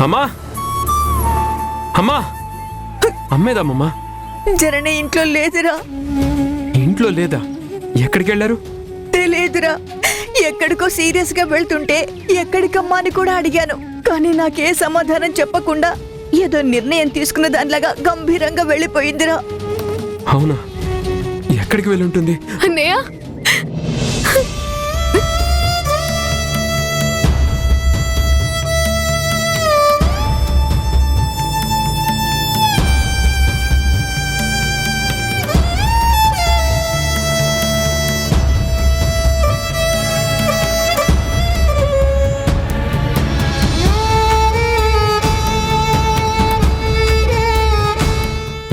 అమ్మా అమ్మా అమ్మేదమ్మా. జనని ఇంట్లో లేదురా. ఇంట్లో లేదా? ఎక్కడికి వెళ్ళారు? తెలియదురా. ఎక్కడికో సీరియస్ గా వెళ్తుంటే ఎక్కడికమ్మా అని కూడా అడిగాను, కానీ నాకే సమాధానం చెప్పకుండా ఏదో నిర్ణయం తీసుకున్న దానిలాగా గంభీరంగా వెళ్ళిపోయిందిరా. అవునా? ఎక్కడికి వెళ్ళుంటుంది? అన్నయ్య,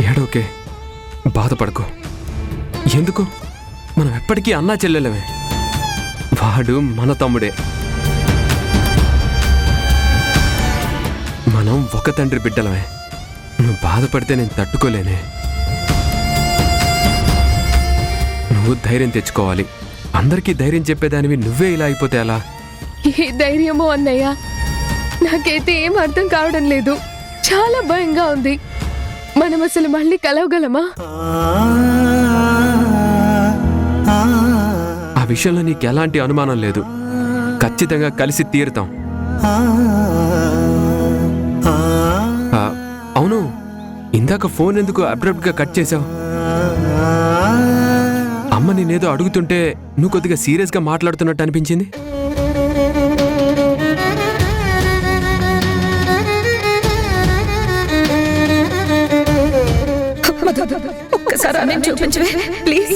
ఏడోకే, బాధపడకు. ఎందుకు? మనం ఎప్పటికీ అన్నా చెల్లెలమే. వాడు మన తమ్ముడే. మనం ఒక తండ్రి బిడ్డలమే. నువ్వు బాధపడితే నేను తట్టుకోలేనే. నువ్వు ధైర్యం తెచ్చుకోవాలి. అందరికీ ధైర్యం చెప్పేదానివి నువ్వే ఇలా అయిపోతే ఎలా? ఏ ధైర్యమో అన్నయ్య, నాకైతే ఏం అర్థం కావడం లేదు. చాలా భయంగా ఉంది. మనం అసలు మళ్ళీ కలవగలమా? ఆ విషయంలో నీకు ఎలాంటి అనుమానం లేదు. ఖచ్చితంగా కలిసి తీరుతాం. అవును, ఇందాక ఫోన్ ఎందుకు అబ్రప్ట్ గా కట్ చేసావు? అమ్మ నేనేదో అడుగుతుంటే నువ్వు కొద్దిగా సీరియస్ గా మాట్లాడుతున్నట్టు అనిపించింది. ఒక్కసారి నేను చూపించవే ప్లీజ్.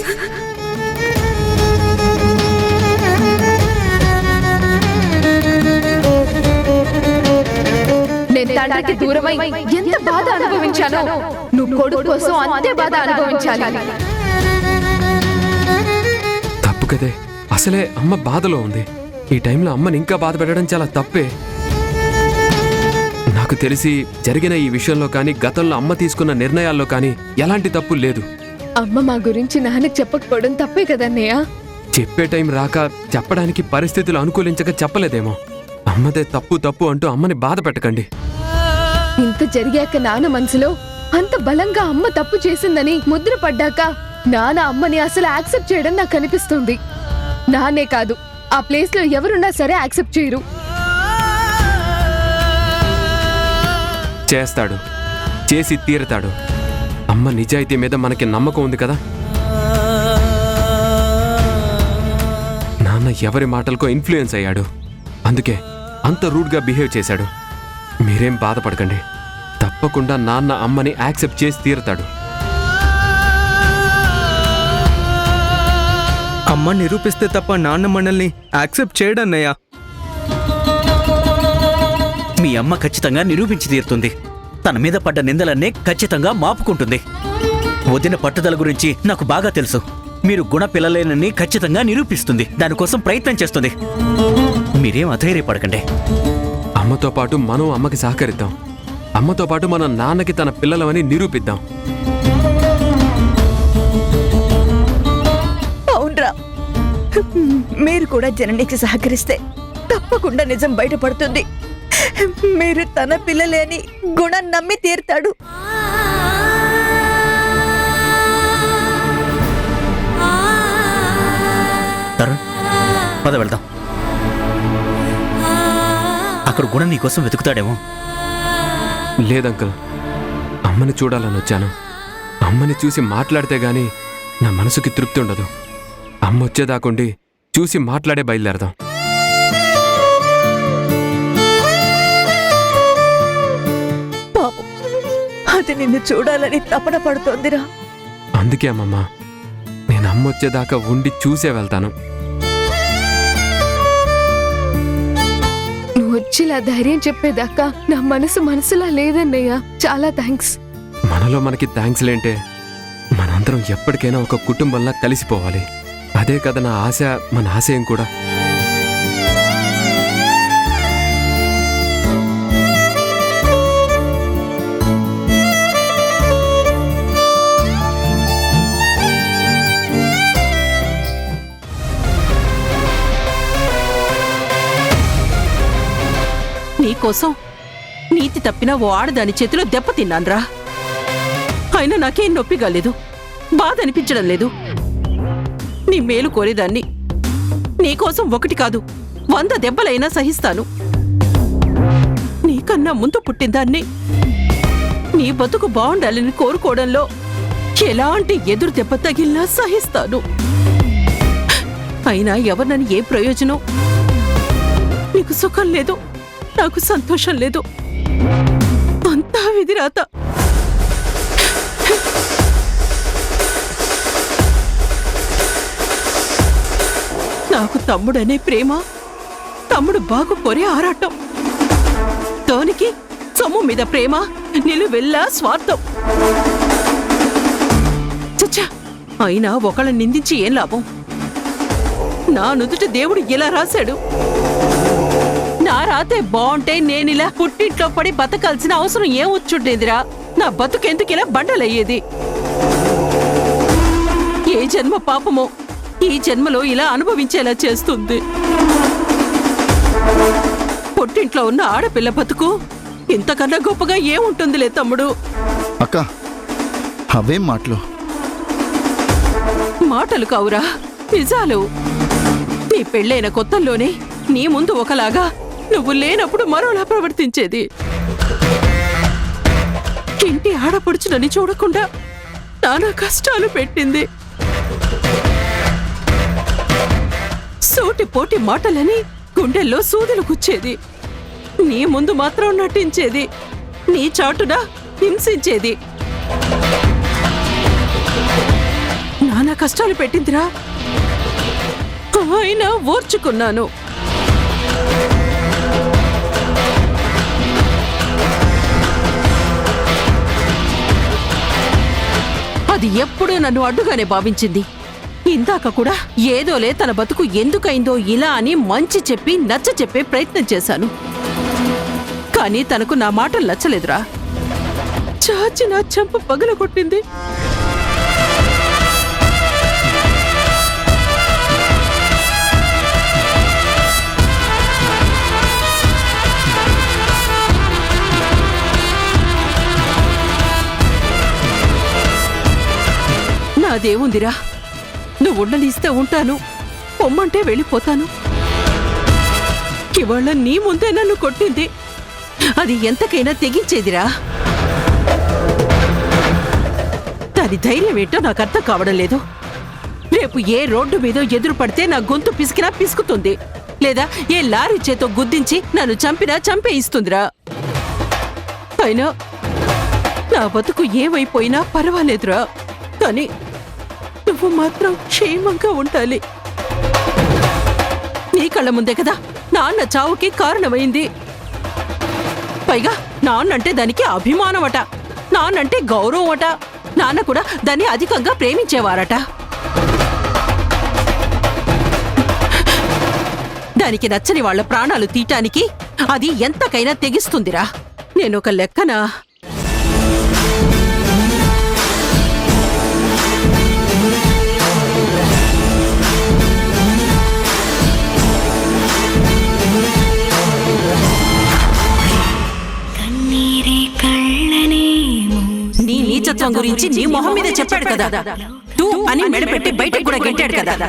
నేను తండ్రికి దూరమై ఎంత బాధ అనుభవించానో నువ్వు కొడుకు కోసం అంతే బాధ అనుభవించాలి. తప్పు కదే. అసలే అమ్మ బాధలో ఉంది. ఈ టైంలో అమ్మని ఇంకా బాధ పెట్టడం చాలా తప్పే. నాకు తెలిసి జరిగిన ఈ విషయంలో కానీ గతంలో అమ్మ తీసుకున్న నిర్ణయాల్లో కానీ ఎలాంటి తప్పు లేదు. అమ్మ మా గురించి నాన్నకు చెప్పకపోవడం తప్పే కదన్నయ్య. చెప్పే టైం రాక, చెప్పడానికి పరిస్థితులు అనుకూలించక చెప్పలేదేమో. అమ్మదే తప్పు తప్పు అంటూ అమ్మని బాధ పెట్టకండి. ఇంత జరిగాక నాన్న మనసులో అంత బలంగా అమ్మ తప్పు చేసిందని ముద్ర పడ్డాక నాన్న అమ్మని అసలు యాక్సెప్ట్ చేయడం నాకు అనిపిస్తుంది. నాన్నే కాదు, ఆ ప్లేస్ లో ఎవరున్నా సరే యాక్సెప్ట్ చేయరు. చేస్తాడు, చేసి తీరతాడు. అమ్మ నిజాయితీ మీద మనకి నమ్మకం ఉంది కదా. నాన్న ఎవరి మాటలకో ఇన్ఫ్లుయెన్స్ అయ్యాడు. అందుకే అంత రూడ్గా బిహేవ్ చేశాడు. మీరేం బాధపడకండి. తప్పకుండా నాన్న అమ్మని యాక్సెప్ట్ చేసి తీరతాడు. అమ్మ నిరూపిస్తే తప్ప నాన్న మనల్ని యాక్సెప్ట్ చేయడన్నయ్యా. మీ అమ్మ ఖచ్చితంగా నిరూపించి తీరుతుంది. తన మీద పడ్డ నిందలన్నీ ఖచ్చితంగా మాపుకుంటుంది. వదిన పట్టుదల గురించి నాకు బాగా తెలుసు. మీరు గుణపిల్లలేనని ఖచ్చితంగా నిరూపిస్తుంది. దానికోసం ప్రయత్నం చేస్తుంది. మీరేం అధైర్యపడకండి. అమ్మతో పాటు మనం అమ్మకి సహకరిద్దాం. అమ్మతో పాటు మన నాన్నకి తన పిల్లలమని నిరూపిద్దాం. అవునరా, మీరు కూడా జననికి సహకరిస్తే తప్పకుండా నిజం బయటపడుతుంది. మీరు తన పిల్లలే అని గుణం నమ్మి తీరుతాడు. తరుణ్, పద వెళ్దాం. అక్కడ గుణం నీకోసం వెతుకుతాడేమో. లేదంకుల్, అమ్మని చూడాలని వచ్చాను. అమ్మని చూసి మాట్లాడితే గాని నా మనసుకి తృప్తి ఉండదు. అమ్మ వచ్చేదాకుండి చూసి మాట్లాడే బయలుదేరదాం. పాపం, అది నిన్ను చూడాలని తపన పడుతోందిరా. అందుకే అమ్మమ్మ, నేను అమ్మ వచ్చేదాకా ఉండి చూసే వెళ్తాను. నువ్వు వచ్చిలా ధైర్యం చెప్పేదాకా నా మనసులా లేదన్నయ్య. చాలా థ్యాంక్స్. మనలో మనకి థ్యాంక్స్ లేంటే మనందరం ఎప్పటికైనా ఒక కుటుంబంలా కలిసిపోవాలి. అదే కదా నా ఆశ, మన ఆశయం కూడా. నీకోసం నీతి తప్పిన ఓ ఆడదాని చేతిలో దెబ్బతిన్నాన్రా. అయినా నాకేం నొప్పిగా లేదు, బాధ అనిపించడం లేదు. నీ మేలు కోరేదాన్ని. నీకోసం 1 కాదు 100 దెబ్బలైనా సహిస్తాను. నీకన్నా ముందు పుట్టిందాన్ని. నీ బతుకు బాగుండాలని కోరుకోవడంలో ఎలాంటి ఎదురు దెబ్బ తగిలినా సహిస్తాను. అయినా ఎవరినని ఏ ప్రయోజనం? నీకు సుఖం లేదు, నాకు సంతోషం లేదు. అంతా విధిరాత. నాకు తమ్ముడనే ప్రేమ, తమ్ముడు బాగు కోరే ఆరాటం. దానికి సొమ్ము మీద ప్రేమ, నిలువెల్లా స్వార్థం. చచ్చా, అయినా ఒకళ్ళని నిందించి ఏం లాభం? నా నుదుట దేవుడు ఇలా రాశాడు. నా రాతే బాగుంటే నేనిలా పుట్టింట్లో పడి బతకాల్సిన అవసరం ఏం వచ్చుండేదిరా? నా బతుకెందుకు ఇలా బండలయ్యేది? ఏ జన్మ పాపమో ఈ జన్మలో ఇలా అనుభవించేలా చేస్తుంది. పుట్టింట్లో ఉన్న ఆడపిల్ల బతుకు ఇంతకన్నా గొప్పగా ఏముంటుందిలే తమ్ముడు. అక్క, అవేం మాటలు? మాటలు కావురా, నిజాలు. నీ పెళ్ళైన కొత్తల్లోనే నీ ముందు ఒకలాగా, నువ్వు లేనప్పుడు మరోలా ప్రవర్తించేది. ఇంటి ఆడపడుచునని చూడకుండా నానా కష్టాలు పెట్టింది. సూటి పోటి మాటలని గుండెల్లో సూదులు గుచ్చేది. నీ ముందు మాత్రం నటించేది, నీ చాటున హింసించేది. నానా కష్టాలు పెట్టిందిరా, అయినా ఓర్చుకున్నాను. అది ఎప్పుడూ నన్ను అడ్డుగానే భావించింది. ఇందాక కూడా ఏదోలే తన బతుకు ఎందుకైందో ఇలా అని మంచి చెప్పి నచ్చ చెప్పే ప్రయత్నం చేశాను. కానీ తనకు నా మాటలు నచ్చలేదురా. చాచి నా చెంప పగలగొట్టింది. నాదేముందిరా, నువ్వు ఉండనిస్తే ఉంటాను, పొమ్మంటే వెళ్ళిపోతాను. ఇవాళ నీ ముందే నన్ను కొట్టింది. అది ఎంతకైనా తెగించేదిరా. దాని ధైర్యం ఏంటో నాకు అర్థం కావడం లేదు. రేపు ఏ రోడ్డు మీద ఎదురు పడితే నా గొంతు పిసికినా పిసుకుతుంది, లేదా ఏ లారీ చేతో గుద్దించి నన్ను చంపినా చంపేయిస్తుందిరా. అయినా నా బతుకు ఏమైపోయినా పర్వాలేదురా. కానీ నువ్వు మాత్రం క్షేమంగా ఉండాలి. నీ కళ్ళ ముందే కదా నాన్న చావుకి కారణమైంది. పైగా నాన్నంటే దానికి అభిమానమట, నాన్నంటే గౌరవం అట. నాన్న కూడా దాన్ని అధికంగా ప్రేమించేవారట. దానికి నచ్చని వాళ్ల ప్రాణాలు తీయటానికి అది ఎంతకైనా తెగిస్తుందిరా. నేనొక లెక్కనా నీ నీచత్వం గురించి నీ మొహం మీద చెప్పాడు కదా, టూ అని మెడపెట్టి బయటకు కూడా గెంటాడు కదా.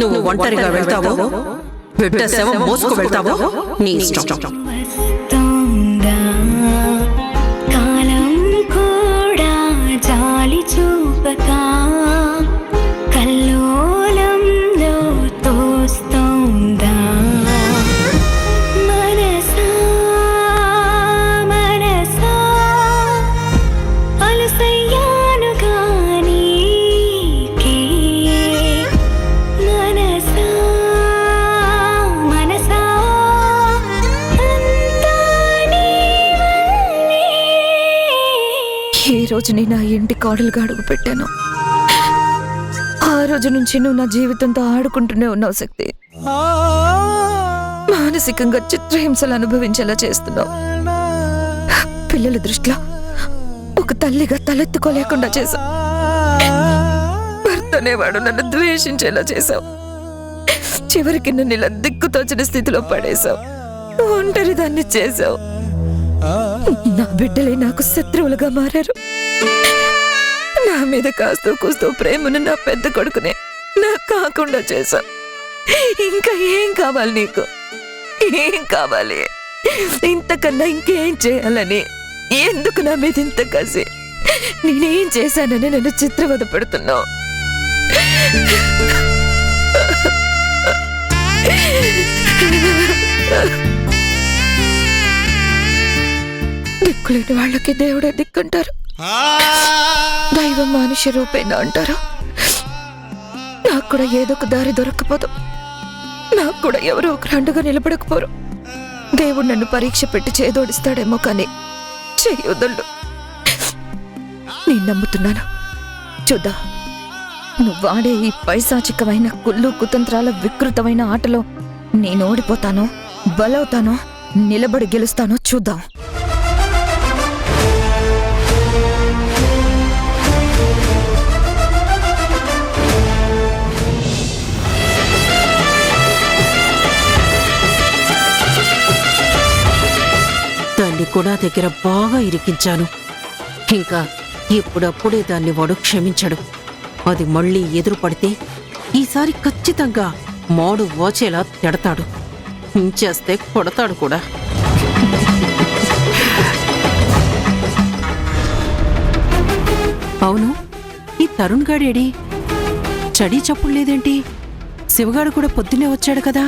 నువ్వు ఒంటరిగా వెళ్తావో, బిడ్డ శవం మోసుకు వెళ్తావో నీ ఇష్టం. కాలం కూడా జాలి చూపక కల్లోలంలో తోస్తోందా మనసా మనసా అలసయ్యాను గానీకే మనసా మనసా అంతా నీ వల్లే. ఈ రోజు నేను ఆ ఇంటి కోడలుగా అడుగు పెట్టాను. ఆ రోజు నుంచి నువ్వు నా జీవితంతో ఆడుకుంటూనే ఉన్నావు శక్తి. మానసికంగా చిత్రహింసలు అనుభవించేలా చేస్తున్నావు. పిల్లల దృష్టిలో ఒక తల్లిగా తలెత్తుకోలేకుండా చేశావు. భర్త అనేవాడు నన్ను ద్వేషించేలా చేశావు. చివరికి నన్ను ఇలా దిక్కుతోచిన స్థితిలో పడేశావు. ఒంటరి దాన్ని చేశావు. నా బిడ్డలే నాకు శత్రువులుగా మారారు. నా మీద కాస్తూ కూస్తూ ప్రేమను నా పెద్ద కొడుకునే నాకు కాకుండా చేశావు. ఇంకా ఏం కావాలి నీకు? ఏం కావాలి? ఇంతకన్నా ఇంకేం చేయాలని? ఎందుకు నా మీద ఇంత కసి? నేనేం చేశానని నన్ను చిత్రవద పెడుతున్నావు? దిక్కులేని వాళ్ళకి దేవుడే దిక్కుంటారు, దైవం మనుష్య రూపేణ అంటారు. నాకు కూడా ఏదో ఒక దారి దొరకపోదు. నాకు కూడా ఎవరో ఒకరు అండగా నిలబడకపోరు. దేవుడు నన్ను పరీక్ష పెట్టి చేదోడిస్తాడేమో కానీ చేయొద్దు. నేను నమ్ముతున్నాను. చూద్దా, నువ్వు ఆడే ఈ పైశాచికమైన కుళ్ళు కుతంత్రాల వికృతమైన ఆటలో నేను ఓడిపోతానో, బలవుతానో, నిలబడి గెలుస్తానో చూద్దాం. దాన్ని కూడా దగ్గర బాగా ఇరికించాను. ఇంకా ఇప్పుడప్పుడే దాన్ని వాడు క్షమించడు. అది మళ్ళీ ఎదురు పడితే ఈసారి ఖచ్చితంగా మాడు వాచేలా తిడతాడు. ఇంచేస్తే కొడతాడు కూడా. అవును, ఈ తరుణ్ గాడేడి? చడీ చప్పుడు లేదేంటి? శివగాడు కూడా పొద్దున్నే వచ్చాడు కదా.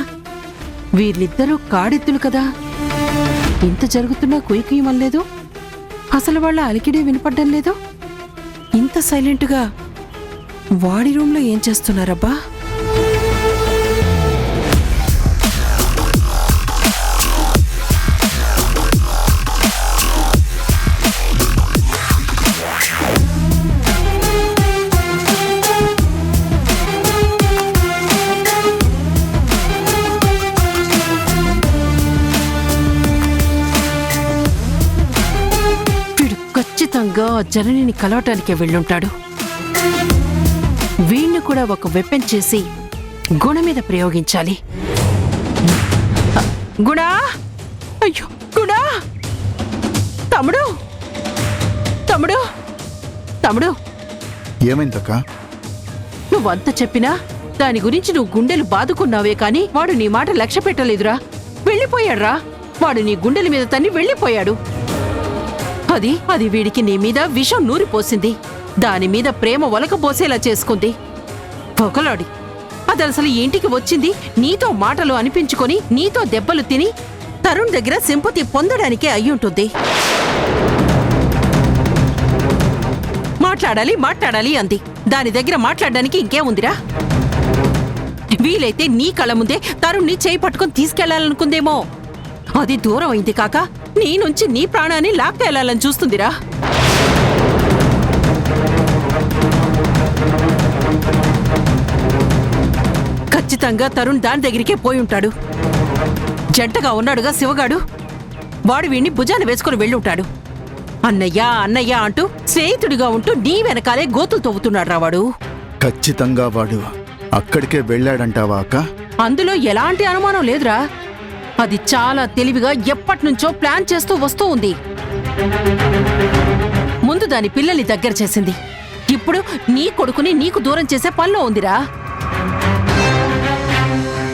వీళ్ళిద్దరూ కాడెత్తులు కదా. ఇంత జరుగుతున్నా కుయ్యమనలేదు. అసలు వాళ్ళ అలికిడే వినపడ్డం లేదు. ఇంత సైలెంట్గా వాడి రూమ్లో ఏం చేస్తున్నారబ్బా? ఖచ్చితంగా జననిని కలవటానికే వెళ్ళుంటాడు. వీణ్ణి కూడా ఒక వెపన్ చేసి గుణ మీద ప్రయోగించాలి. గుణా! అయ్యో గుణా! తమ్ముడు, తమ్ముడు, తమ్ముడు, ఏమైందక్క? నువ్వంత చెప్పినా దాని గురించి నువ్వు గుండెలు బాదుకున్నావే కాని వాడు నీ మాట లక్ష్య పెట్టలేదురా. వెళ్ళిపోయాడ్రా. వాడు నీ గుండెల మీద తన్ని వెళ్ళిపోయాడు. అది వీడికి నీ మీద విషం నూరిపోసింది. దాని మీద ప్రేమ ఒలకబోసేలా చేసుకుంది. పొగలాడి అదసలు ఇంటికి వచ్చింది నీతో మాటలు అనిపించుకొని నీతో దెబ్బలు తిని తరుణ్ దగ్గర సింపతి పొందడానికే అయ్యుంటుంది. మాట్లాడాలి అంది. దాని దగ్గర మాట్లాడడానికి ఇంకేముందిరా? వీలైతే నీ కళ్ళ ముందే తరుణ్ని చేయి పట్టుకొని తీసుకెళ్లాలనుకుందేమో. అది దూరం అయింది కాక నీ నుంచి నీ ప్రాణాన్ని లాక్కెళ్లాలని చూస్తుందిరా. ఖచ్చితంగా తరుణ్ దాని దగ్గరికే పోయి ఉంటాడు. జంటగా ఉన్నాడుగా శివగాడు. వాడు వీణ్ణి భుజాన వేసుకుని వెళ్ళుంటాడు. అన్నయ్యా అన్నయ్యా అంటూ స్నేహితుడిగా ఉంటూ నీ వెనకాలే గోతులు తవ్వుతున్నాడు రా వాడు. ఖచ్చితంగా వాడు అక్కడికే వెళ్ళాడంటావా అక్క? అందులో ఎలాంటి అనుమానం లేదురా. అది చాలా తెలివిగా ఎప్పటినుంచో ప్లాన్ చేస్తూ వస్తూ ఉంది. ముందు దాని పిల్లల్ని దగ్గర చేసింది. ఇప్పుడు నీ కొడుకుని నీకు దూరం చేసే పనిలో ఉందిరా.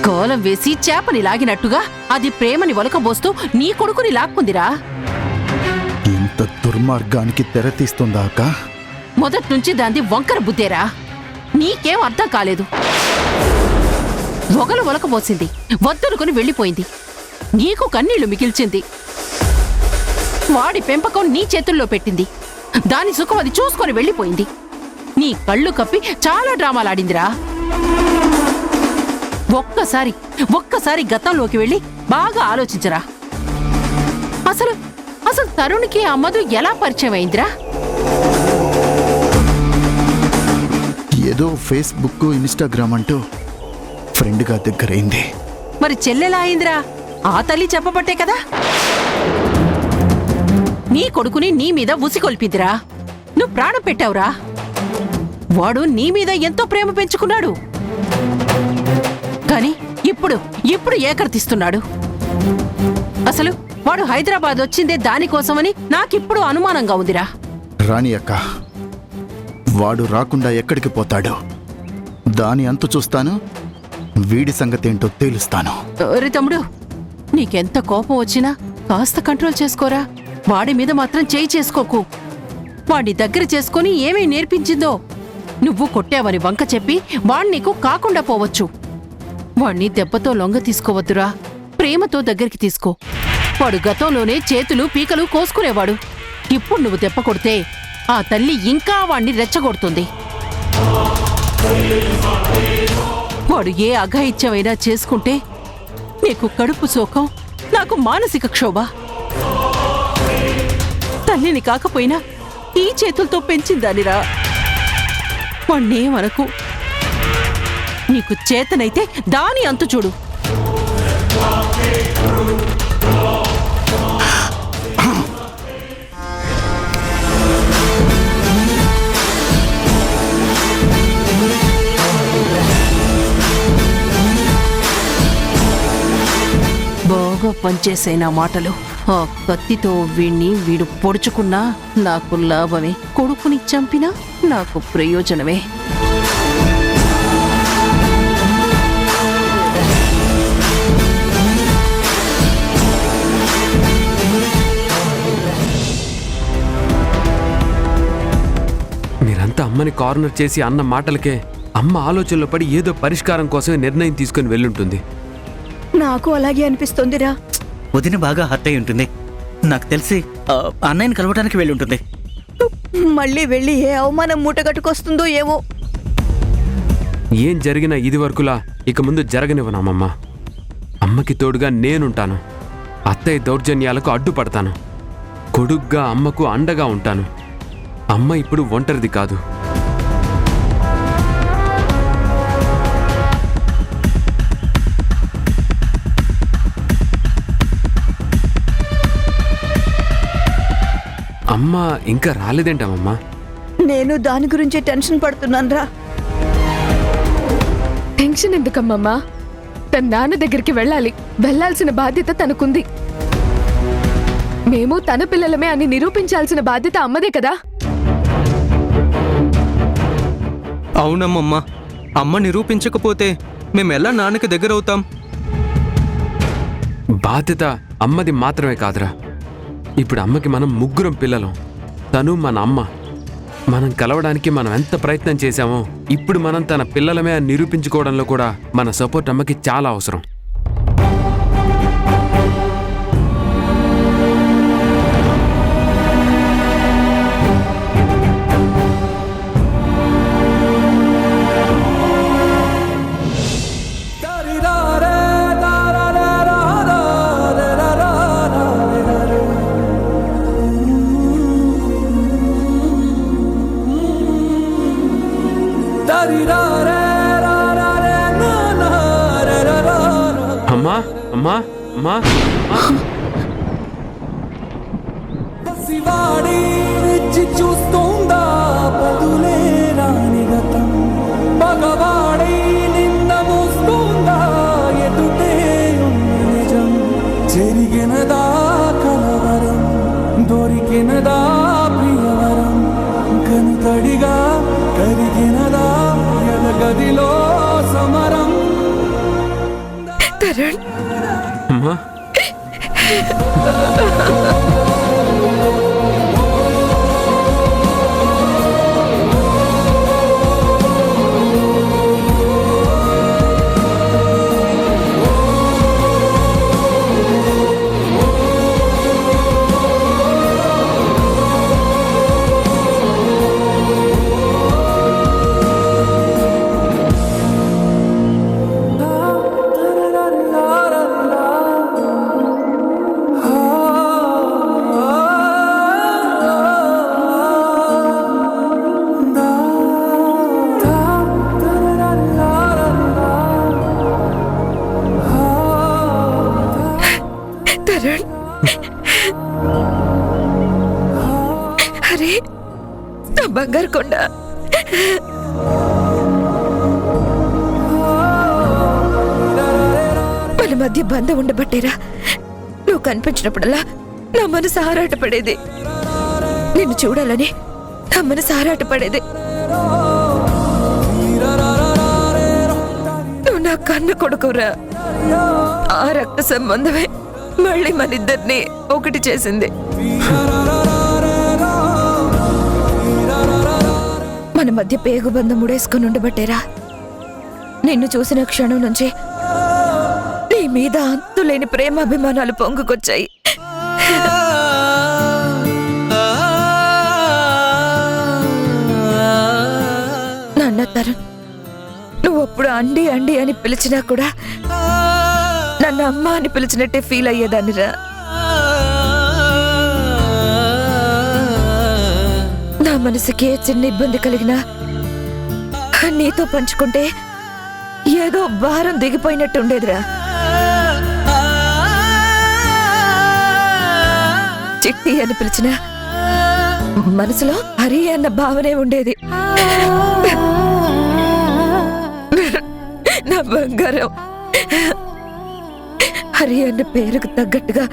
కోలం వేసి చేపని లాగినట్టుగా అది ప్రేమని ఒలకబోస్తూ నీ కొడుకుని లాక్కుందిరా. ఇంత దుర్మార్గానికి తెరతీస్తుందా అక్క? మొదట్నుంచి దాంది వంకర బుద్ధేరా. నీకేం అర్థం కాలేదు. ఒగలు ఒలకబోసింది, వద్దనుకుని వెళ్ళిపోయింది. నీకు కన్నీళ్లు మిగిల్చింది. వాడి పెంపకం నీ చేతుల్లో పెట్టింది. దాని సుఖం అది చూసుకొని వెళ్ళిపోయింది. నీ కళ్ళు కప్పి చాలా డ్రామాలాడిందిరా. ఒక్కసారి గతంలోకి వెళ్ళి బాగా ఆలోచించరా. అసలు తరుణ్కి ఆ మధు ఎలా పరిచయం అయిందిరా? ఏదో ఫేస్బుక్, ఇన్స్టాగ్రామ్ అంటూ ఫ్రెండ్గా దగ్గరైంది. మరి చెల్లెలా అయిందిరా? ఆ తల్లి చెప్పబట్టే కదా. నీ కొడుకుని నీ మీద ఉసికొల్పిద్దిరా. నువ్వు ప్రాణం పెట్టావురా. వాడు నీ మీద ఎంతో ప్రేమ పెంచుకున్నాడు. ఇప్పుడు ఇప్పుడు ఏకర్తిస్తున్నాడు? అసలు వాడు హైదరాబాద్ వచ్చిందే దానికోసమని నాకిప్పుడు అనుమానంగా ఉందిరా. రాణి అక్క, వాడు రాకుండా ఎక్కడికి పోతాడో దాని అంతు చూస్తాను, వీడి సంగతేంటో తేలుస్తాను. ఒరే తమ్ముడు, నీకెంత కోపం వచ్చినా కాస్త కంట్రోల్ చేసుకోరా. వాడి మీద మాత్రం చేయి చేసుకోకు. వాడి దగ్గర చేసుకొని ఏమీ నేర్పించిందో నువ్వు కొట్టావని వంక చెప్పి వాణ్ణి నీకు కాకుండా పోవచ్చు. వాణ్ణి దెబ్బతో లొంగ తీసుకోవద్దురా, ప్రేమతో దగ్గరికి తీసుకో. వాడు గతంలోనే చేతులు పీకలు కోసుకునేవాడు. ఇప్పుడు నువ్వు దెబ్బ కొడితే ఆ తల్లి ఇంకా వాణ్ణి రెచ్చగొడుతుంది. వాడు ఏ అఘాయిత్యమైనా చేసుకుంటే నీకు కడుపు శోకం, నాకు మానసిక క్షోభ. తల్లిని కాకపోయినా ఈ చేతులతో పెంచిందానిరా. వాణ్ణేమనకు. నీకు చేతనైతే దాని అంతు చూడు. బాగా పనిచేసే నా మాటలు. ఆ కత్తితో వీడు పొడుచుకున్నా నాకు లాభమే, కొడుకుని చంపినా నాకు ప్రయోజనమే. మీరంతా అమ్మని కార్నర్ చేసి అన్న మాటలకే అమ్మ ఆలోచనలో పడి ఏదో పరిష్కారం కోసమే నిర్ణయం తీసుకుని వెళ్ళుంటుంది. నాకు అలాగే అనిపిస్తోందిరా. వదిన బాగా హర్ట్ అయి ఉంటుంది. నాకు తెలిసి అన్నయ్యని కలవడానికి వెళ్ళి ఉంటుంది. మళ్ళీ వెళ్ళి ఏ అవమానం మూటగట్టుకొస్తుందో ఏవో. ఏం జరిగినా ఇది వరకులా ఇక ముందు జరగనివ్వనమ్మమ్మ. అమ్మకి తోడుగా నేనుంటాను. అత్తయ్య దౌర్జన్యాలకు అడ్డుపడతాను. కొడుగ్గా అమ్మకు అండగా ఉంటాను. అమ్మ ఇప్పుడు ఒంటరిది కాదు. అమ్మ ఇంకా రాలేదేంటమ్మా? నేను దాని గురించే టెన్షన్ పడుతున్నానురా. టెన్షన్ ఎందుకమ్మమ్మా? తన నాన్న దగ్గరికి వెళ్ళాలి. వెళ్ళాల్సిన బాధ్యత తనకుంది. మేము తన పిల్లలమే అని నిరూపించాల్సిన బాధ్యత అమ్మదే కదా. అవునమ్మమ్మా, అమ్మ నిరూపించకపోతే మేమెలా నాన్నకి దగ్గరవుతాం? బాధ్యత అమ్మది మాత్రమే కాదురా. ఇప్పుడు అమ్మకి మనం ముగ్గురం పిల్లలం. తను మన అమ్మ. మనం కలవడానికి మనం ఎంత ప్రయత్నం చేశామో ఇప్పుడు మనం తన పిల్లలమే అని నిరూపించుకోవడంలో కూడా మన సపోర్ట్ అమ్మకి చాలా అవసరం. అమ్మా అమ్మా అమ్మా శివాడి రిచ్చి చూస్తుందా బదులే రాని గతం, మగవాడి నిన్న మూస్తుందా ఎదుటే నిజం, జరిగినదా కలవరం, దొరికినదా ప్రియవరం, కనుతడిగా కరిగినదా ఎనగదిలో సమరం. అమ్మా అరే నా బంగారు కొండ. da da da మధ్య బంధం ఉండబట్టేరా నువ్వు కనిపించినప్పుడల్లా నా మనసు ఆరాటపడేది. నిన్ను చూడాలని నా మనసు ఆరాటపడేది. నువ్వు నా కన్న కొడుకురా. ఆ రక్త సంబంధమే మళ్ళీ మన ఇద్దరిని ఒకటి చేసింది. మన మధ్య పేగుబంధం ముడేసుకుని ఉండబట్టేరా నిన్ను చూసిన క్షణం నుంచి నీ మీద అంతులేని ప్రేమాభిమానాలు పొంగుకొచ్చాయి. నాన్న తరుణ్, నువ్వప్పుడు అండి అండి అని పిలిచినా కూడా నన్ను అమ్మ అని పిలిచినట్టే ఫీల్ అయ్యేదాన్నిరా. నా మనసుకి ఏ చిన్న ఇబ్బంది కలిగినా నీతో పంచుకుంటే ఏదో భారం దిగిపోయినట్టు ఉండేదిరా. చిట్టి అని పిలిచిన మనసులో హరి అన్న భావనే ఉండేది. నా బంగారం, హరి అన్న పేరుకు తగ్గట్టుగా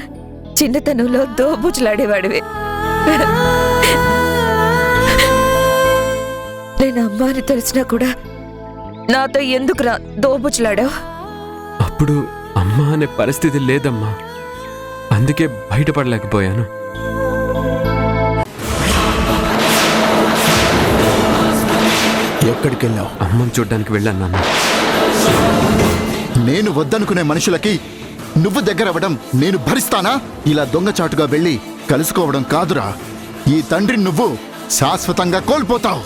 చిన్నతనంలో దోబుచులాడేవాడివి. నేను అమ్మ అని తెలిసినా కూడా నాతో ఎందుకురా దోబుచులాడావు? అప్పుడు అమ్మ అనే పరిస్థితి లేదమ్మా, అందుకే బయటపడలేకపోయాను. ఎక్కడికి వెళ్ళావు? అమ్మని చూడ్డానికి వెళ్ళాను నాన్న. నేను వద్దనుకునే మనుషులకి నువ్వు దగ్గరవ్వడం నేను భరిస్తానా? ఇలా దొంగచాటుగా వెళ్ళి కలుసుకోవడం కాదురా. ఈ తండ్రిని నువ్వు శాశ్వతంగా కోల్పోతావు.